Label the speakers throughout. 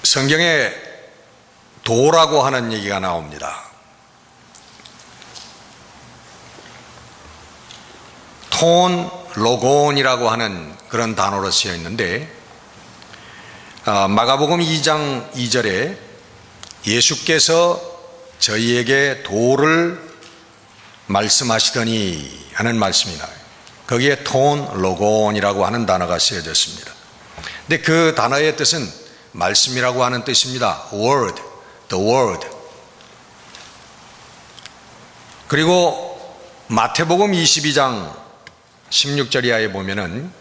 Speaker 1: 성경에 도라고 하는 얘기가 나옵니다. 톤 로곤이라고 하는 그런 단어로 쓰여 있는데, 마가복음 2장 2절에 예수께서 저희에게 도를 말씀하시더니 하는 말씀이 나와요. 거기에 톤 로곤이라고 하는 단어가 쓰여졌습니다. 근데 그 단어의 뜻은 말씀이라고 하는 뜻입니다. word, the word. 그리고 마태복음 22장 16절 이하에 보면은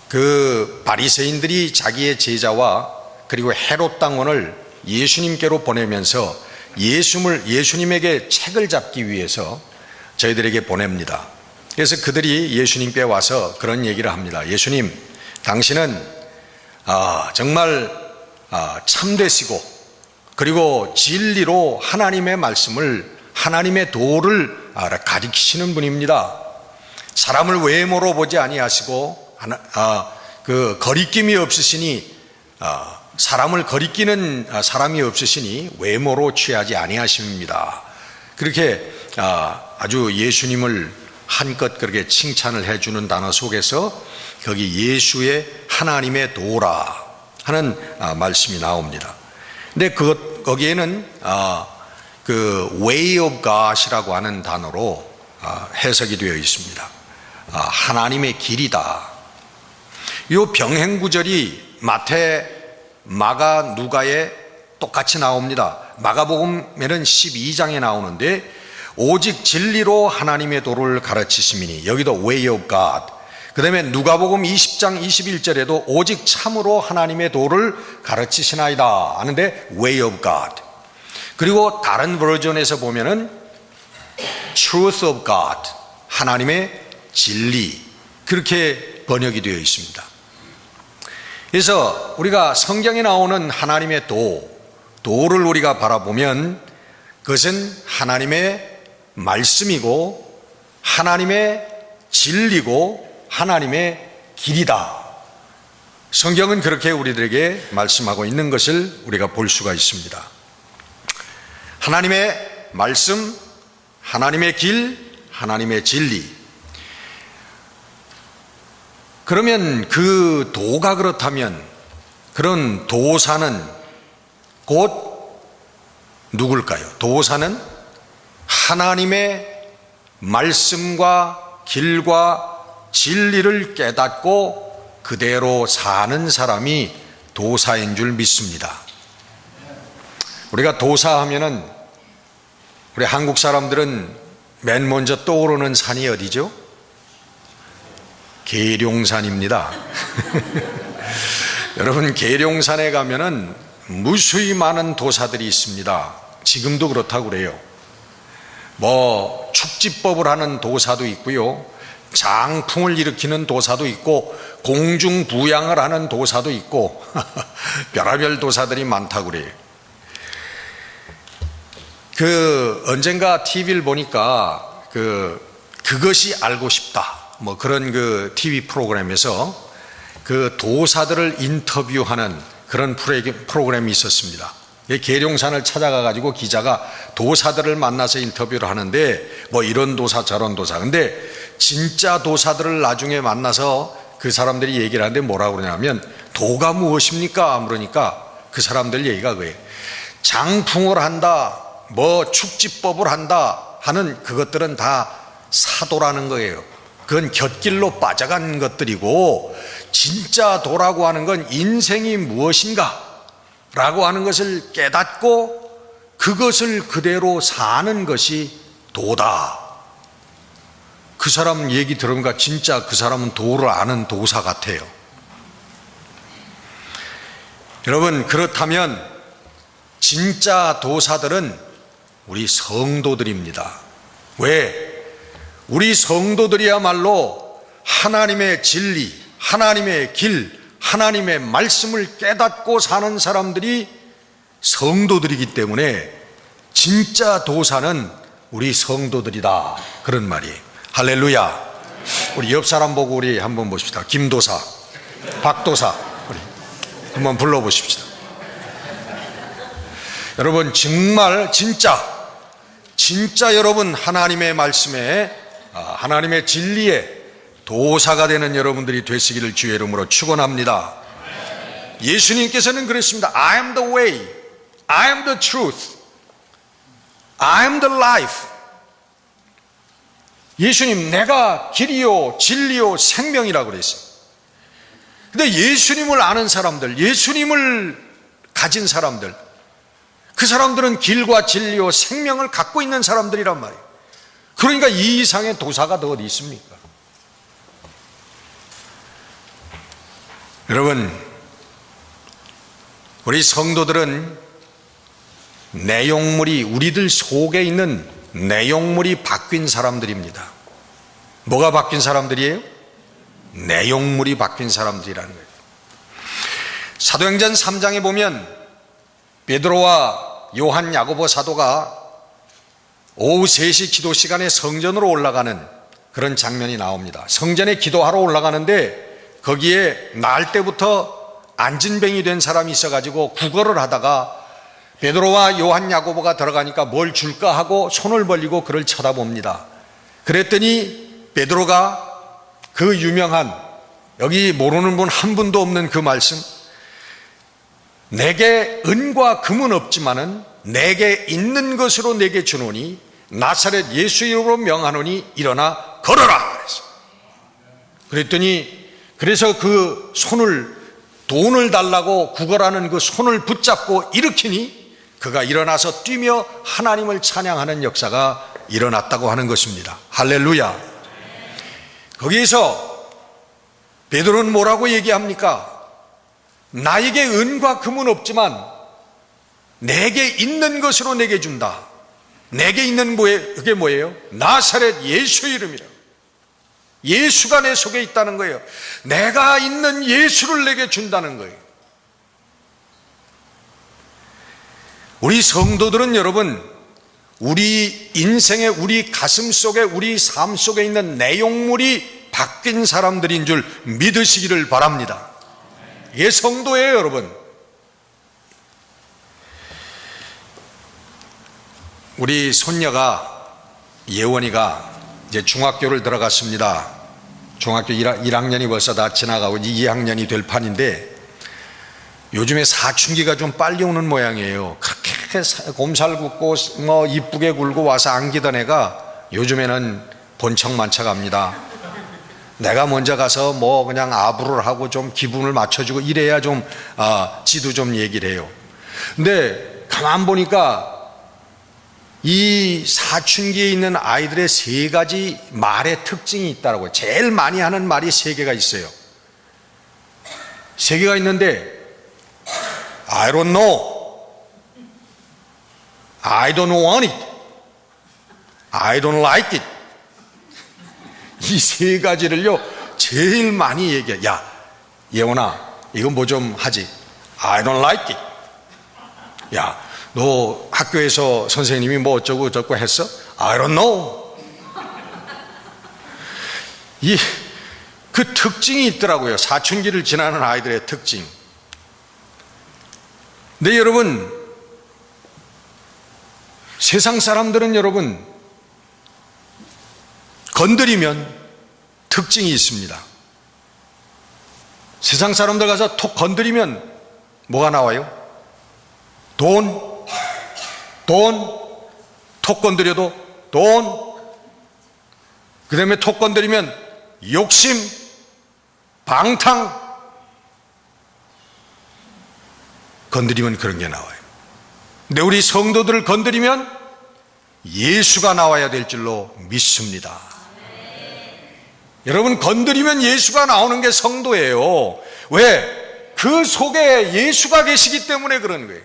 Speaker 1: 그 바리새인들이 자기의 제자와 그리고 헤롯 당원을 예수님께로 보내면서 예수님에게 책을 잡기 위해서 저희들에게 보냅니다. 그래서 그들이 예수님께 와서 그런 얘기를 합니다. 예수님, 당신은 정말 참되시고 그리고 진리로 하나님의 말씀을, 하나님의 도를 가리키시는 분입니다. 사람을 외모로 보지 아니하시고 그 거리낌이 없으시니, 사람을 거리끼는 사람이 없으시니 외모로 취하지 아니하십니다. 그렇게 아주 예수님을 한껏 그렇게 칭찬을 해주는 단어 속에서 거기 예수의 하나님의 도라 하는 말씀이 나옵니다. 근데 거기에는 그 way of God이라고 하는 단어로 해석이 되어 있습니다. 하나님의 길이다. 이 병행 구절이 마태, 마가, 누가에 똑같이 나옵니다. 마가복음에는 12장에 나오는데 오직 진리로 하나님의 도를 가르치심이니, 여기도 way of God. 그 다음에 누가복음 20장 21절에도 오직 참으로 하나님의 도를 가르치시나이다 하는데 way of God. 그리고 다른 버전에서 보면은 truth of God, 하나님의 진리, 그렇게 번역이 되어 있습니다. 그래서 우리가 성경에 나오는 하나님의 도를 우리가 바라보면 그것은 하나님의 말씀이고 하나님의 진리고 하나님의 길이다. 성경은 그렇게 우리들에게 말씀하고 있는 것을 우리가 볼 수가 있습니다. 하나님의 말씀, 하나님의 길, 하나님의 진리. 그러면 그 도가 그렇다면 그런 도사는 곧 누굴까요? 도사는 하나님의 말씀과 길과 진리를 깨닫고 그대로 사는 사람이 도사인 줄 믿습니다. 우리가 도사하면은 우리 한국 사람들은 맨 먼저 떠오르는 산이 어디죠? 계룡산입니다. 여러분, 계룡산에 가면은 무수히 많은 도사들이 있습니다. 지금도 그렇다고 그래요. 뭐 축지법을 하는 도사도 있고요, 장풍을 일으키는 도사도 있고, 공중부양을 하는 도사도 있고 별의별 도사들이 많다고 그래요. 언젠가 TV를 보니까 그것이 알고 싶다, 뭐 그런 TV 프로그램에서 그 도사들을 인터뷰하는 그런 프로그램이 있었습니다. 계룡산을 찾아가 가지고 기자가 도사들을 만나서 인터뷰를 하는데 뭐 이런 도사 저런 도사, 근데 진짜 도사들을 나중에 만나서 그 사람들이 얘기를 하는데 뭐라고 그러냐면, 도가 무엇입니까? 그러니까 그 사람들 얘기가 그거예요. 장풍을 한다, 뭐 축지법을 한다 하는 그것들은 다 사도라는 거예요. 그건 곁길로 빠져간 것들이고, 진짜 도라고 하는 건 인생이 무엇인가 라고 하는 것을 깨닫고 그것을 그대로 사는 것이 도다. 그 사람 얘기 들으니까 진짜 그 사람은 도를 아는 도사 같아요. 여러분, 그렇다면 진짜 도사들은 우리 성도들입니다. 왜? 우리 성도들이야말로 하나님의 진리, 하나님의 길, 하나님의 말씀을 깨닫고 사는 사람들이 성도들이기 때문에 진짜 도사는 우리 성도들이다, 그런 말이에요. 할렐루야. 우리 옆 사람 보고 우리 한번 보십시다. 김도사, 박도사, 우리 한번 불러보십시다. 여러분 정말 진짜 여러분 하나님의 말씀에 하나님의 진리에 도사가 되는 여러분들이 되시기를 주의 이름으로 축원합니다. 예수님께서는 그랬습니다. I am the way, I am the truth, I am the life. 예수님 내가 길이요 진리요 생명이라고 그랬어요. 근데 예수님을 아는 사람들, 예수님을 가진 사람들, 그 사람들은 길과 진리와 생명을 갖고 있는 사람들이란 말이에요. 그러니까 이 이상의 도사가 더 어디 있습니까? 여러분, 우리 성도들은 내용물이, 우리들 속에 있는 내용물이 바뀐 사람들입니다. 뭐가 바뀐 사람들이에요? 내용물이 바뀐 사람들이라는 거예요. 사도행전 3장에 보면 베드로와 요한, 야고보 사도가 오후 3시 기도 시간에 성전으로 올라가는 그런 장면이 나옵니다. 성전에 기도하러 올라가는데 거기에 날 때부터 안진뱅이 된 사람이 있어가지고 구걸을 하다가 베드로와 요한, 야고보가 들어가니까 뭘 줄까 하고 손을 벌리고 그를 쳐다봅니다. 그랬더니 베드로가 그 유명한, 여기 모르는 분 한 분도 없는 그 말씀, 내게 은과 금은 없지만은 내게 있는 것으로 내게 주노니 나사렛 예수 이름으로 명하노니 일어나 걸어라 그랬어요. 그랬더니 그래서 그 손을, 돈을 달라고 구걸하는 그 손을 붙잡고 일으키니 그가 일어나서 뛰며 하나님을 찬양하는 역사가 일어났다고 하는 것입니다. 할렐루야. 거기에서 베드로는 뭐라고 얘기합니까? 나에게 은과 금은 없지만 내게 있는 것으로 내게 준다. 내게 있는 그게 뭐예요? 나사렛 예수 이름이라. 예수가 내 속에 있다는 거예요. 내가 있는 예수를 내게 준다는 거예요. 우리 성도들은 여러분, 우리 인생에, 우리 가슴 속에, 우리 삶 속에 있는 내용물이 바뀐 사람들인 줄 믿으시기를 바랍니다. 이게 성도예요, 여러분. 우리 손녀가, 예원이가 이제 중학교를 들어갔습니다. 중학교 1학년이 벌써 다 지나가고 2학년이 될 판인데 요즘에 사춘기가 좀 빨리 오는 모양이에요. 그렇게 곰살 굽고 뭐 이쁘게 굴고 와서 안기던 애가 요즘에는 본척만척 합니다. 내가 먼저 가서 뭐 그냥 아부를 하고 좀 기분을 맞춰주고 이래야 좀 지도 좀 얘기를 해요. 근데 가만 보니까 이 사춘기에 있는 아이들의 3가지 말의 특징이 있다고. 제일 많이 하는 말이 3개가 있어요. 3개가 있는데 I don't know, I don't want it, I don't like it. 이 3가지를요 제일 많이 얘기해. 야, 예원아, 이건 뭐 좀 하지. I don't like it. 야, 너 학교에서 선생님이 뭐 어쩌고 저쩌고 했어? I don't know. 그 특징이 있더라고요. 사춘기를 지나는 아이들의 특징. 근데 여러분, 세상 사람들은 여러분 건드리면 특징이 있습니다. 세상 사람들 가서 톡 건드리면 뭐가 나와요? 돈, 톡 건드려도 돈, 그 다음에 톡 건드리면 욕심, 방탕, 건드리면 그런 게 나와요. 근데 우리 성도들을 건드리면 예수가 나와야 될 줄로 믿습니다. 여러분, 건드리면 예수가 나오는 게 성도예요. 왜? 그 속에 예수가 계시기 때문에 그런 거예요.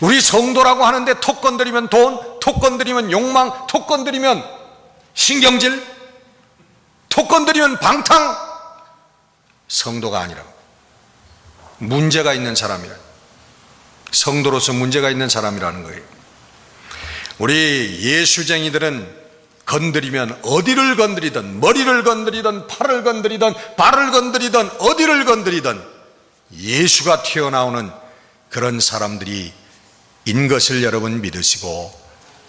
Speaker 1: 우리 성도라고 하는데 톡 건드리면 돈, 톡 건드리면 욕망, 톡 건드리면 신경질, 톡 건드리면 방탕, 성도가 아니라고. 문제가 있는 사람이라. 성도로서 문제가 있는 사람이라는 거예요. 우리 예수쟁이들은 건드리면 어디를 건드리든 머리를 건드리든 팔을 건드리든 발을 건드리든 어디를 건드리든 예수가 튀어나오는 그런 사람들이 인 것을 여러분 믿으시고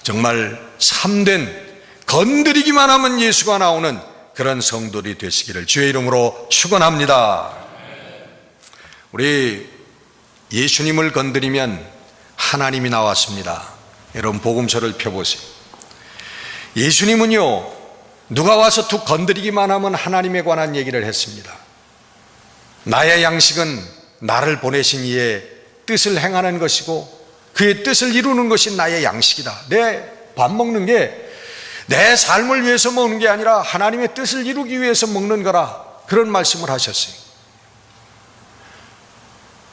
Speaker 1: 정말 참된 건드리기만 하면 예수가 나오는 그런 성도들이 되시기를 주의 이름으로 축원합니다. 우리 예수님을 건드리면 하나님이 나왔습니다. 여러분 복음서를 펴보세요. 예수님은요, 누가 와서 툭 건드리기만 하면 하나님에 관한 얘기를 했습니다. 나의 양식은 나를 보내신 이의 뜻을 행하는 것이고 그의 뜻을 이루는 것이 나의 양식이다. 내 밥 먹는 게 내 삶을 위해서 먹는 게 아니라 하나님의 뜻을 이루기 위해서 먹는 거라, 그런 말씀을 하셨어요.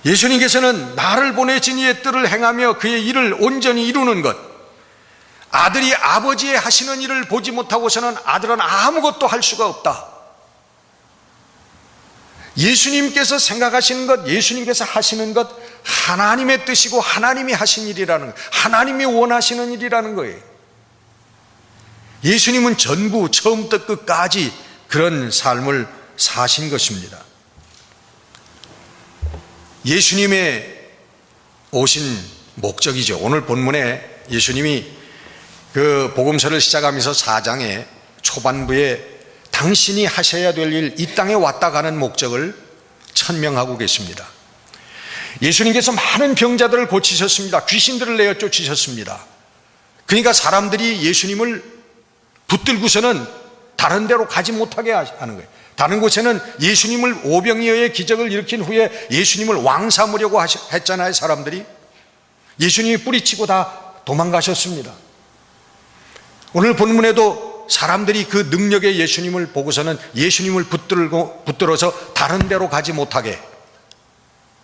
Speaker 1: 예수님께서는 나를 보내신 이의 뜻을 행하며 그의 일을 온전히 이루는 것, 아들이 아버지의 하시는 일을 보지 못하고서는 아들은 아무것도 할 수가 없다. 예수님께서 생각하시는 것, 예수님께서 하시는 것, 하나님의 뜻이고 하나님이 하신 일이라는 것, 하나님이 원하시는 일이라는 거예요. 예수님은 전부 처음부터 끝까지 그런 삶을 사신 것입니다. 예수님의 오신 목적이죠. 오늘 본문에 예수님이 그 복음서를 시작하면서 4장의 초반부에 당신이 하셔야 될 일, 이 땅에 왔다 가는 목적을 천명하고 계십니다. 예수님께서 많은 병자들을 고치셨습니다. 귀신들을 내어 쫓으셨습니다. 그러니까 사람들이 예수님을 붙들고서는 다른 데로 가지 못하게 하는 거예요. 다른 곳에는 예수님을 오병이어의 기적을 일으킨 후에 예수님을 왕 삼으려고 했잖아요. 사람들이 예수님이 뿌리치고 다 도망가셨습니다. 오늘 본문에도 사람들이 그 능력의 예수님을 보고서는 예수님을 붙들어서 다른 데로 가지 못하게,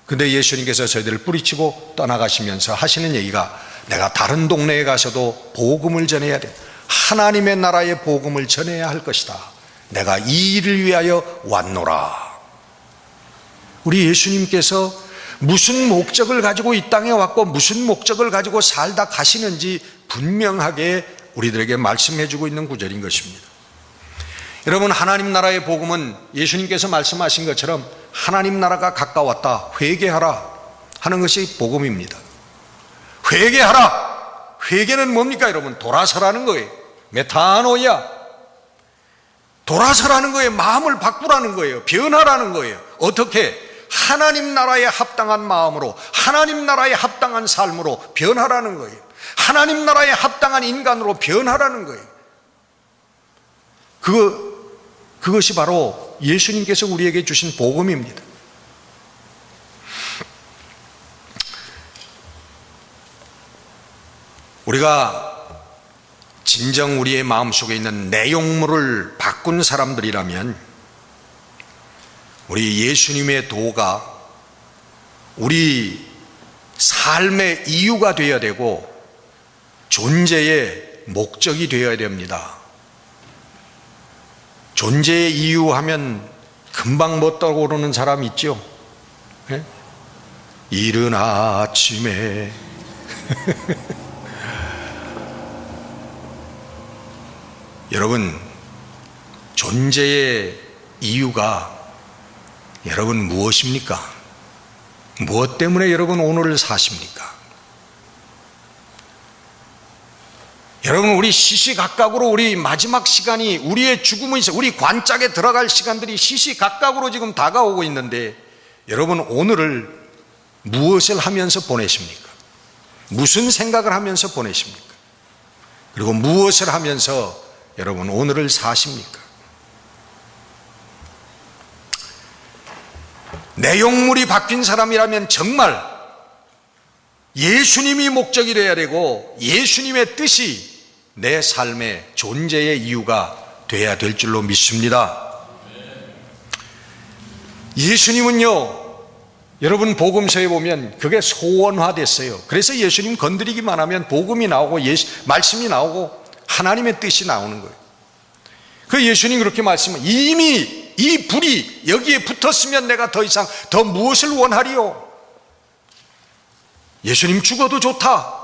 Speaker 1: 근데 예수님께서 저희들을 뿌리치고 떠나가시면서 하시는 얘기가, 내가 다른 동네에 가서도 복음을 전해야 돼. 하나님의 나라의 복음을 전해야 할 것이다. 내가 이 일을 위하여 왔노라. 우리 예수님께서 무슨 목적을 가지고 이 땅에 왔고 무슨 목적을 가지고 살다 가시는지 분명하게 우리들에게 말씀해 주고 있는 구절인 것입니다. 여러분, 하나님 나라의 복음은 예수님께서 말씀하신 것처럼 하나님 나라가 가까웠다, 회개하라 하는 것이 복음입니다. 회개하라. 회개는 뭡니까 여러분? 돌아서라는 거예요. 메타노이아. 돌아서라는 거예요. 마음을 바꾸라는 거예요. 변화라는 거예요. 어떻게? 하나님 나라에 합당한 마음으로, 하나님 나라에 합당한 삶으로 변화라는 거예요. 하나님 나라에 합당한 인간으로 변화라는 거예요. 그것이 바로 예수님께서 우리에게 주신 복음입니다. 우리가 진정 우리의 마음속에 있는 내용물을 바꾼 사람들이라면 우리 예수님의 도가 우리 삶의 이유가 되어야 되고 존재의 목적이 되어야 됩니다. 존재의 이유 하면 금방 못 떠오르는 사람 있죠? 네? 이른 아침에 여러분, 존재의 이유가 여러분 무엇입니까? 무엇 때문에 여러분 오늘을 사십니까? 여러분, 우리 시시각각으로 우리 마지막 시간이, 우리의 죽음의 시간, 우리 관짝에 들어갈 시간들이 시시각각으로 지금 다가오고 있는데 여러분 오늘을 무엇을 하면서 보내십니까? 무슨 생각을 하면서 보내십니까? 그리고 무엇을 하면서 여러분 오늘을 사십니까? 내용물이 바뀐 사람이라면 정말 예수님이 목적이 되어야 되고 예수님의 뜻이 내 삶의 존재의 이유가 되어야 될 줄로 믿습니다. 예수님은요, 여러분 복음서에 보면 그게 소원화됐어요. 그래서 예수님 건드리기만 하면 복음이 나오고 말씀이 나오고 하나님의 뜻이 나오는 거예요. 그 예수님 그렇게 말씀은, 이미 이 불이 여기에 붙었으면 내가 더 이상 더 무엇을 원하리요? 예수님 죽어도 좋다.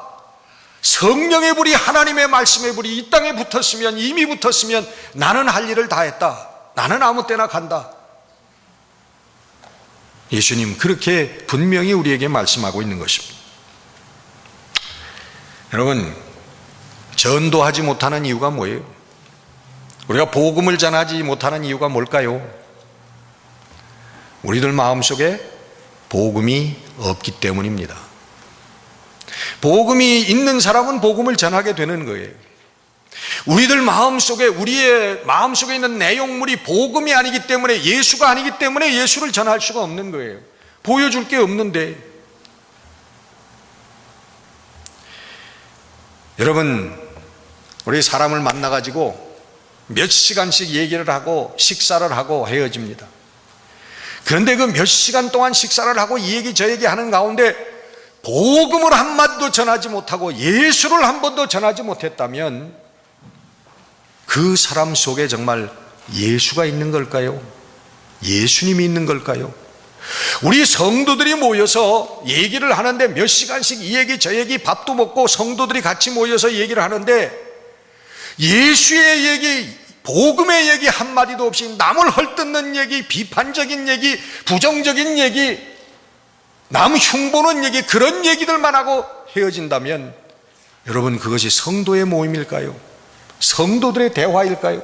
Speaker 1: 성령의 불이, 하나님의 말씀의 불이 이 땅에 붙었으면, 이미 붙었으면 나는 할 일을 다 했다. 나는 아무 때나 간다. 예수님 그렇게 분명히 우리에게 말씀하고 있는 것입니다. 여러분, 전도하지 못하는 이유가 뭐예요? 우리가 복음을 전하지 못하는 이유가 뭘까요? 우리들 마음속에 복음이 없기 때문입니다. 복음이 있는 사람은 복음을 전하게 되는 거예요. 우리들 마음속에, 우리의 마음속에 있는 내용물이 복음이 아니기 때문에, 예수가 아니기 때문에 예수를 전할 수가 없는 거예요. 보여줄 게 없는데. 여러분, 우리 사람을 만나가지고 몇 시간씩 얘기를 하고 식사를 하고 헤어집니다. 그런데 그 몇 시간 동안 식사를 하고 이 얘기 저 얘기 하는 가운데 복음을 한마디도 전하지 못하고 예수를 한 번도 전하지 못했다면 그 사람 속에 정말 예수가 있는 걸까요? 예수님이 있는 걸까요? 우리 성도들이 모여서 얘기를 하는데 몇 시간씩 이 얘기 저 얘기, 밥도 먹고 성도들이 같이 모여서 얘기를 하는데 예수의 얘기, 복음의 얘기 한마디도 없이 남을 헐뜯는 얘기, 비판적인 얘기, 부정적인 얘기, 남 흉보는 얘기, 그런 얘기들만 하고 헤어진다면 여러분, 그것이 성도의 모임일까요? 성도들의 대화일까요?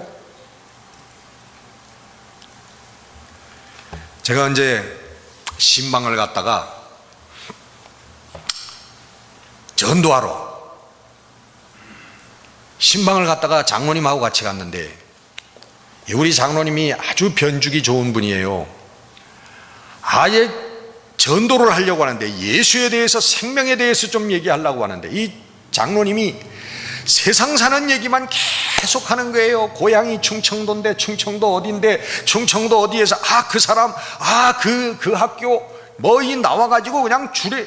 Speaker 1: 제가 언제 신방을 갔다가 전도하러 신방을 갔다가 장로님하고 같이 갔는데, 우리 장로님이 아주 변죽이 좋은 분이에요. 아예 전도를 하려고 하는데, 예수에 대해서, 생명에 대해서 좀 얘기하려고 하는데, 이 장로님이 세상 사는 얘기만 계속 하는 거예요. 고향이 충청도인데, 충청도 어딘데, 충청도 어디에서, 그 사람, 그 학교, 뭐 이 나와가지고 그냥 줄에,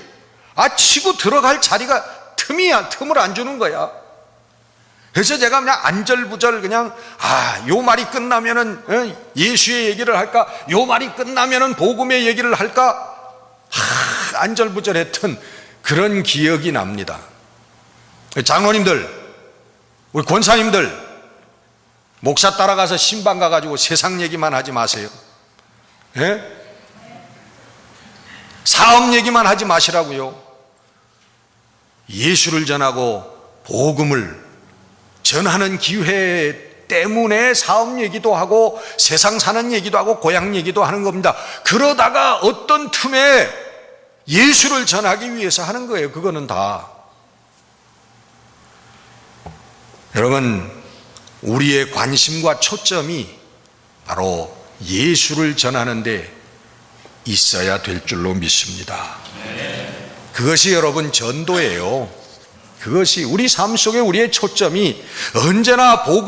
Speaker 1: 치고 들어갈 자리가 틈을 안 주는 거야. 그래서 제가 그냥 안절부절 그냥, 요 말이 끝나면은 예수의 얘기를 할까? 요 말이 끝나면은 복음의 얘기를 할까? 안절부절했던 그런 기억이 납니다. 장로님들, 우리 권사님들, 목사 따라가서 신방 가가지고 세상 얘기만 하지 마세요. 예? 사업 얘기만 하지 마시라고요. 예수를 전하고 복음을 전하는 기회 때문에 사업 얘기도 하고 세상 사는 얘기도 하고 고향 얘기도 하는 겁니다. 그러다가 어떤 틈에 예수를 전하기 위해서 하는 거예요. 그거는 다. 여러분, 우리의 관심과 초점이 바로 예수를 전하는 데 있어야 될 줄로 믿습니다. 그것이 여러분 전도예요. 그것이 우리 삶 속에 우리의 초점이 언제나 복음